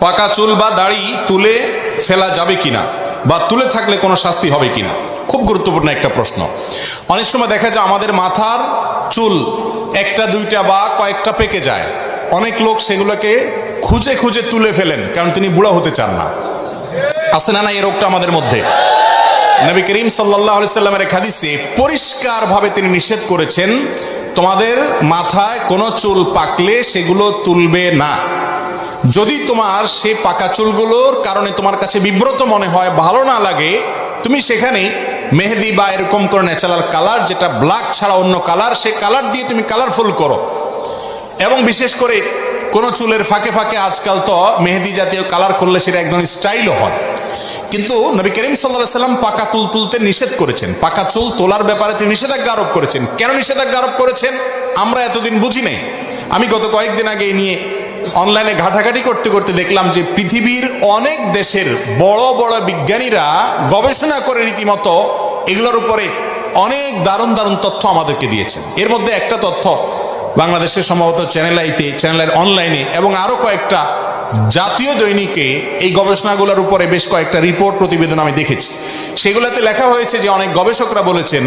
পাকা চুল বা দাড়ি তুলে ফেলা যাবে কিনা বা তুলে থাকলে কোনো শাস্তি হবে কিনা, খুব গুরুত্বপূর্ণ একটা প্রশ্ন। অনেক সময় দেখা যায় আমাদের মাথার চুল একটা দুইটা বা কয়েকটা পেকে যায়, অনেক লোক সেগুলোকে খুঁজে খুঁজে তুলে ফেলেন কারণ তিনি বুড়া হতে চান না। আছে না এই রোগটা আমাদের মধ্যে? নবী করিম সাল্লাল্লাহু আলাইহি সাল্লামের এক হাদিসে পরিষ্কারভাবে তিনি নিষেধ করেছেন, তোমাদের মাথায় কোনো চুল পাকলে সেগুলো তুলবে না। যদি তোমার সেই পাকা চুলগুলোর কারণে তোমার কাছে বিব্রত মনে হয়, ভালো না লাগে, তুমি সেখানে মেহেদি বা এরকম করে ন্যাচারাল কালার, যেটা ব্ল্যাক ছাড়া অন্য কালার, সেই কালার দিয়ে তুমি কালারফুল করো। এবং বিশেষ করে কোনো চুলের ফাঁকে ফাঁকে আজকাল তো মেহেদি জাতীয় কালার করলে সেটা একদম স্টাইলও হয়। কিন্তু নবী করিম সাল্লাল্লাহু আলাইহি সাল্লাম পাকা চুল তুলতে নিষেধ করেছেন, পাকা চুল তোলার ব্যাপারে তিনি নিষেধাজ্ঞা আরোপ করেছেন। কেন নিষেধাজ্ঞা আরোপ করেছেন আমরা এতদিন বুঝি নাই। আমি গত কয়েকদিন আগে এই নিয়ে অনলাইনে ঘাটাঘাটি করতে করতে দেখলাম যে পৃথিবীর অনেক দেশের বড় বড় বিজ্ঞানীরা গবেষণা করে রীতিমতো এগুলোর উপরে অনেক দারুণ দারুণ তথ্য আমাদেরকে দিয়েছেন। এর মধ্যে একটা তথ্য বাংলাদেশের সম্ভবত চ্যানেল আইতে, চ্যানেলের অনলাইনে এবং আরও কয়েকটা জাতীয় দৈনিকে এই গবেষণাগুলোর উপরে বেশ কয়েকটা রিপোর্ট প্রতিবেদন আমি দেখেছি। সেগুলোতে লেখা হয়েছে যে অনেক গবেষকরা বলেছেন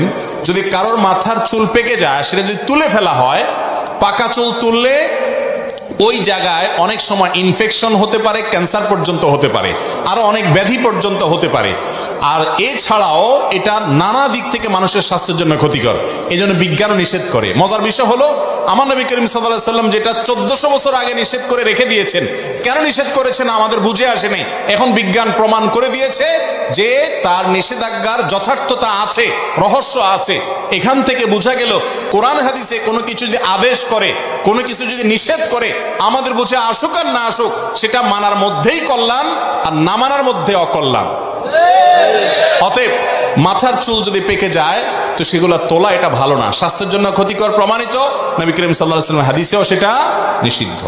যদি কারোর মাথার চুল পেকে যায় সেটা যদি তুলে ফেলা হয়, পাকা চুল তুললে ওই জায়গায় অনেক সময় ইনফেকশন হতে পারে, ক্যান্সার পর্যন্ত হতে পারে, আরও অনেক ব্যাধি পর্যন্ত হতে পারে। আর এছাড়াও এটা নানা দিক থেকে মানুষের স্বাস্থ্যের জন্য ক্ষতিকর, এই জন্য বিজ্ঞানও নিষেধ করে। মজার বিষয় হলো আমার নবী করিম সাল্লাল্লাহু আলাইহি সাল্লাম যেটা 1400 বছর আগে নিষেধ করে রেখে দিয়েছেন, কেন নিষেধ করেছেন আমাদের বুঝে আসেনি। এখন বিজ্ঞান প্রমাণ করে দিয়েছে যে তার নিষেধাজ্ঞার যথার্থতা আছে, রহস্য আছে। এখান থেকে বোঝা গেল কোরআন হাদিসে কোনো কিছু যদি আদেশ করে, কোনো কিছু যদি নিষেধ করে, আমাদের বুঝে আসুক আর না আসুক, সেটা মানার মধ্যেই কল্যাণ আর না মানার মধ্যে অকল্যাণ। অতএব মাথার চুল যদি পেকে যায় তো সেগুলো তোলা এটা ভালো না, স্বাস্থ্যের জন্য ক্ষতিকর প্রমাণিত। নবী করিম সাল্লাল্লাহু আলাইহি ওয়াসাল্লাম হাদিসেও সেটা নিষিদ্ধ।